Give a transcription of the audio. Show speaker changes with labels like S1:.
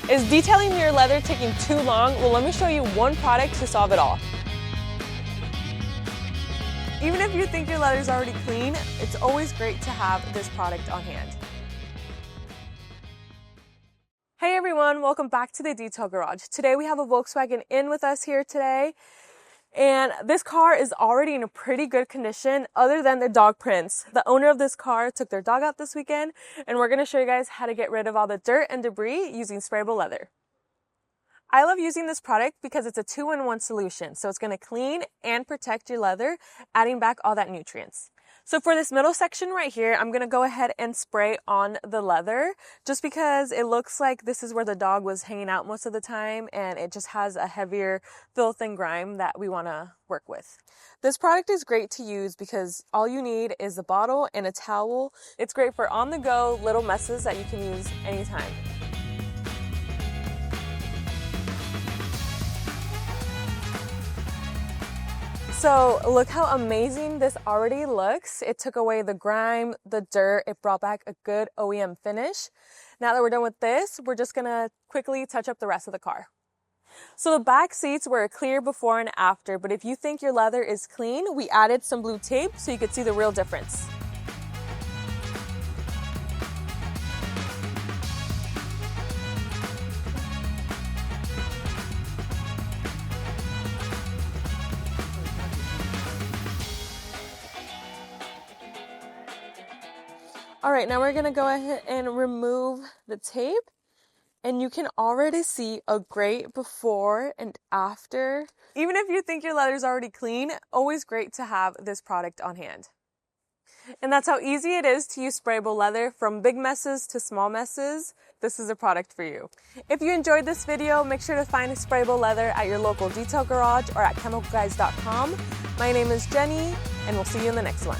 S1: Is detailing your leather taking too long? Well, let me show you one product to solve it all. Even if you think your leather is already clean, it's always great to have this product on hand. Hey everyone, welcome back to the Detail Garage. Today we have a Volkswagen in with us here today. And this car is already in a pretty good condition other than the dog prints. The owner of this car took their dog out this weekend, and we're going to show you guys how to get rid of all the dirt and debris using sprayable leather. I love using this product because it's a 2-in-1 solution. So it's going to clean and protect your leather, adding back all that nutrients. So for this middle section right here, I'm going to go ahead and spray on the leather just because it looks like this is where the dog was hanging out most of the time, and it just has a heavier filth and grime that we want to work with. This product is great to use because all you need is a bottle and a towel. It's great for on-the-go little messes that you can use anytime. So look how amazing this already looks. It took away the grime, the dirt, it brought back a good OEM finish. Now that we're done with this, we're just gonna quickly touch up the rest of the car. So the back seats were clear before and after, but if you think your leather is clean, we added some blue tape so you could see the real difference. All right, now we're gonna go ahead and remove the tape, and you can already see a great before and after. Even if you think your leather is already clean, always great to have this product on hand. And that's how easy it is to use sprayable leather, from big messes to small messes. This is a product for you. If you enjoyed this video, make sure to find sprayable leather at your local detail garage or at chemicalguys.com. My name is Jenny, and we'll see you in the next one.